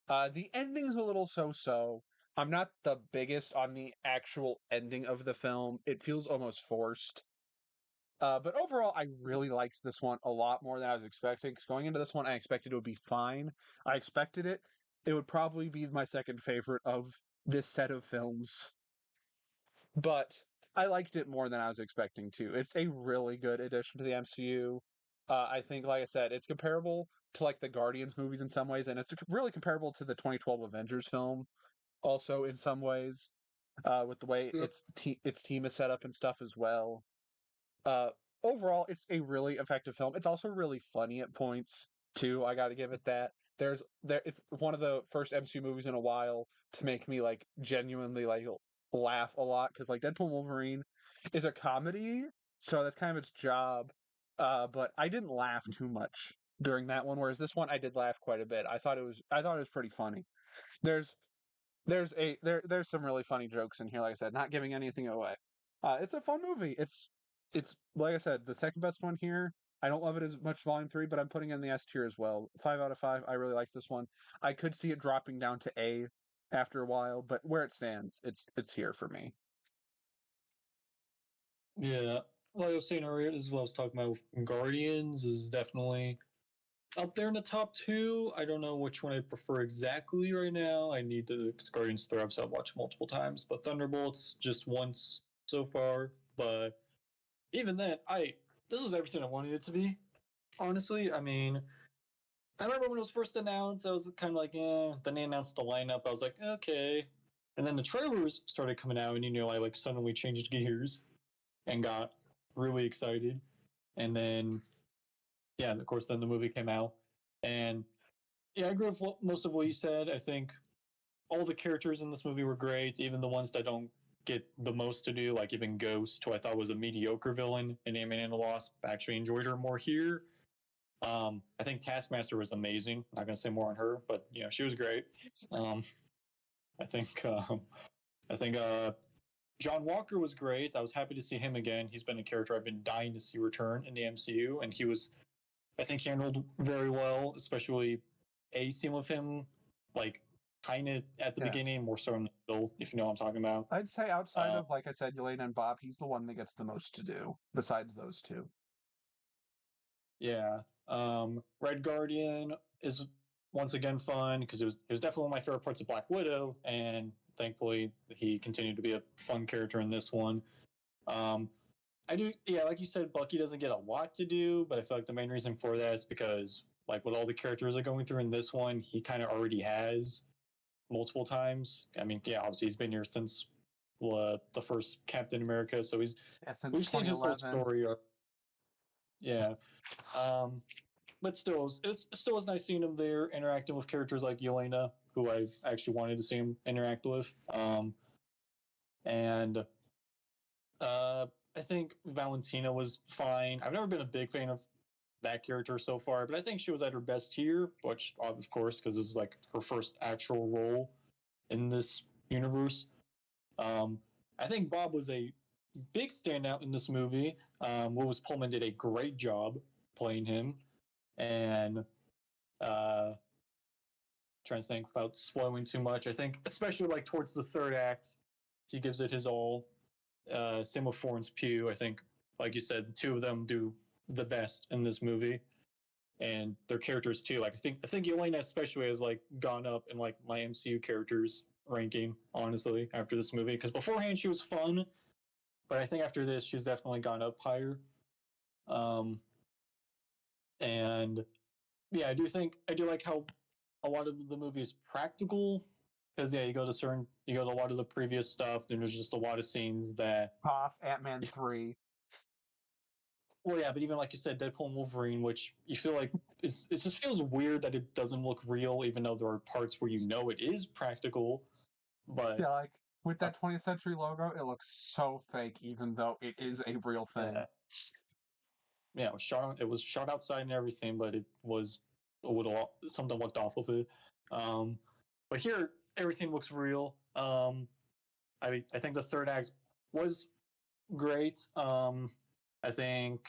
The ending's a little so-so. I'm not the biggest on the actual ending of the film. It feels almost forced. But overall, I really liked this one a lot more than I was expecting. Because going into this one, I expected it would be fine. I expected it would probably be my second favorite of this set of films. But I liked it more than I was expecting to. It's a really good addition to the MCU. I think, like I said, it's comparable to like the Guardians movies in some ways, and it's really comparable to the 2012 Avengers film, also in some ways, with the way Yep. its team is set up and stuff as well. Uh, Overall, it's a really effective film. It's also really funny at points too. I got to give it that. It's one of the first MCU movies in a while to make me like genuinely like laugh a lot because like Deadpool and Wolverine is a comedy, so that's kind of its job. But I didn't laugh too much during that one, whereas this one I did laugh quite a bit. I thought it was pretty funny. There's there's some really funny jokes in here. Like I said, not giving anything away. It's a fun movie. It's like I said, the second best one here. I don't love it as much volume 3, but I'm putting it in the S tier as well. 5 out of 5. I really like this one. I could see it dropping down to A after a while, but where it stands, it's here for me. Yeah. Like I was saying earlier, this is what I was talking about. Guardians is definitely up there in the top two. I don't know which one I prefer exactly right now. I need to, because Guardians 3, obviously I've watched multiple times, but Thunderbolts just once so far. But even then, this is everything I wanted it to be. Honestly, I mean, I remember when it was first announced, I was kind of like, eh. Then they announced the lineup. I was like, okay. And then the trailers started coming out, and I like suddenly changed gears and got really excited. And then, yeah, of course, then the movie came out, and yeah, I agree with most of what you said. I think all the characters in this movie were great, even the ones that don't get the most to do, like even Ghost, who I thought was a mediocre villain in Ant-Man and the Wasp. I actually enjoyed her more here. I think Taskmaster was amazing. Not gonna say more on her, but she was great. Um, I think I think John Walker was great. I was happy to see him again. He's been a character I've been dying to see return in the MCU, and he was, I think, handled very well, especially a scene with him, like kind of at the beginning, more so in the middle, if you know what I'm talking about. I'd say outside Uh, of, like I said, Yelena and Bob, he's the one that gets the most to do, besides those two. yeah. Red Guardian is once again fun because it was definitely one of my favorite parts of Black Widow, and thankfully he continued to be a fun character in this one. Um, I do, yeah, like you said, Bucky doesn't get a lot to do, but I feel like the main reason for that is because, like, what all the characters are going through in this one, he kind of already has multiple times. I mean, yeah, obviously he's been here since the first Captain America, so Yeah, since we've seen his whole 2011. story. Yeah, um, but still, it still was nice seeing him there interacting with characters like Yelena, who I've actually wanted to see him interact with. And I think Valentina was fine. I've never been a big fan of that character so far, but I think she was at her best here, which of course, because this is like her first actual role in this universe. Um, I think Bob was a big standout in this movie. Willis Pullman did a great job playing him, and trying to think without spoiling too much. I think especially like towards the third act, he gives it his all. Same with Florence Pugh. I think, like you said, the two of them do the best in this movie, and their characters too. Like I think Yelena especially has like gone up in like my MCU characters ranking, honestly, after this movie. Because beforehand she was fun, but I think after this she's definitely gone up higher. Um, and yeah, I do like how a lot of the movie is practical. Because yeah, you go to a lot of the previous stuff, and there's just a lot of scenes that Hoff, Ant-Man 3. well, yeah, but even like you said, Deadpool and Wolverine, which you feel like it just feels weird that it doesn't look real, even though there are parts where it is practical. But Yeah, like with uh, that 20th century logo, it looks so fake, even though it is a real thing. yeah, yeah, it was shot outside and everything, but it was a little something looked off of it. Um, but here, everything looks real. I think the third act was great. I think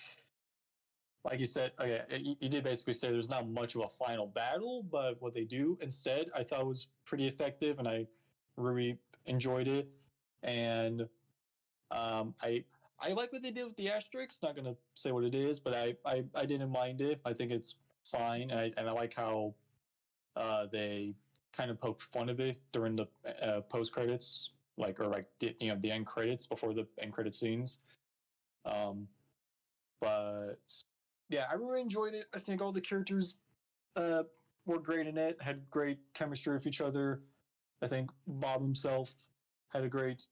like you said, okay, you did basically say there's not much of a final battle, but what they do instead, I thought was pretty effective, and I really enjoyed it. And I like what they did with the asterisks. Not gonna say what it is, but I didn't mind it. I think it's fine, and I like how they kind of poke fun of it during the post credits, like the end credits before the end credit scenes. Um, but yeah, I really enjoyed it. I think all the characters uh, were great in it, had great chemistry with each other. I think Bob himself had a great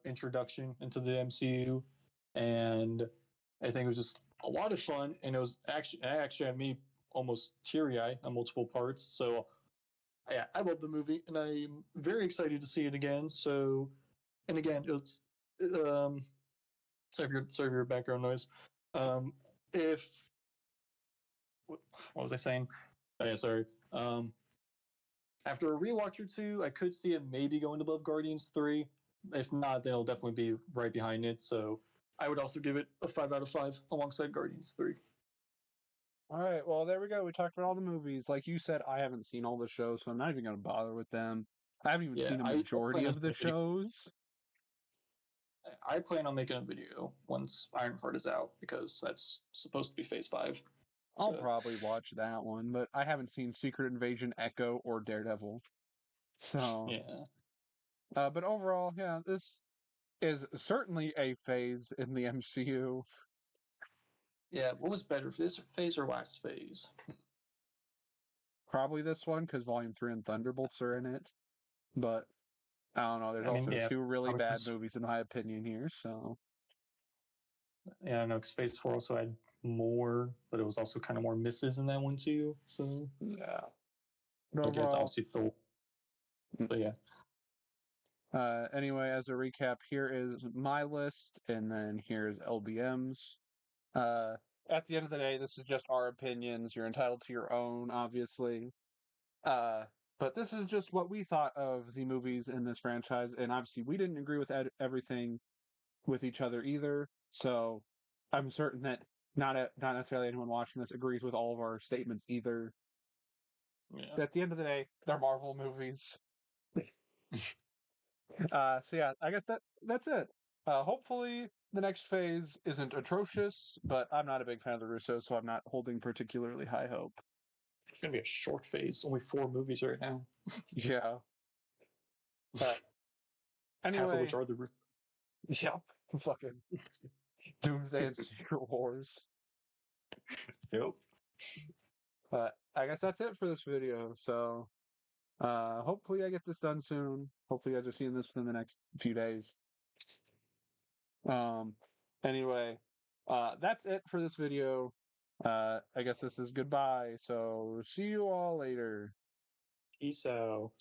introduction into the MCU, and I think it was just a lot of fun. And it actually had me almost teary eyed on multiple parts. So yeah, I love the movie, and I'm very excited to see it again. So, and again, it's um, sorry for your background noise. If what was I saying? Oh, yeah, sorry. Um, After a rewatch or two, I could see it maybe going above Guardians 3. If not, then it'll definitely be right behind it. So I would also give it a 5 out of 5 alongside Guardians 3. All right, well, there we go. We talked about all the movies. Like you said, I haven't seen all the shows, so I'm not even going to bother with them. I haven't even Yeah, seen a majority of the shows. I plan on making a video once Ironheart is out because that's supposed to be Phase 5. I'll So probably watch that one, but I haven't seen Secret Invasion, Echo, or Daredevil. So, yeah, but overall, yeah, this is certainly a phase in the MCU. yeah. What was better, this phase or last phase? probably this one because Volume 3 and Thunderbolts are in it. But I don't know. There's I mean, also yeah, two really probably bad movies, in my opinion, here. So, yeah, I know Space Four also had more, but it was also kind of more misses in that one too. So yeah. But we'll get overall, obviously Thor. But yeah, anyway, as a recap, here is my list, and then here's LBM's. Uh, at the end of the day, this is just our opinions. You're entitled to your own, obviously. Uh, but this is just what we thought of the movies in this franchise, and obviously we didn't agree with everything with each other either. So I'm certain that not necessarily anyone watching this agrees with all of our statements either. yeah. At the end of the day, they're Marvel movies. So yeah, I guess that's it. Hopefully the next phase isn't atrocious, but I'm not a big fan of the Russo, so I'm not holding particularly high hope. It's gonna be a short phase. Only 4 movies right now. Yeah. But Half of anyway, which are the. yep, fucking Doomsday and Secret Wars. Yep. But I guess that's it for this video. So hopefully I get this done soon. Hopefully you guys are seeing this within the next few days. Um anyway, that's it for this video. I guess this is goodbye. So see you all later. Peace out.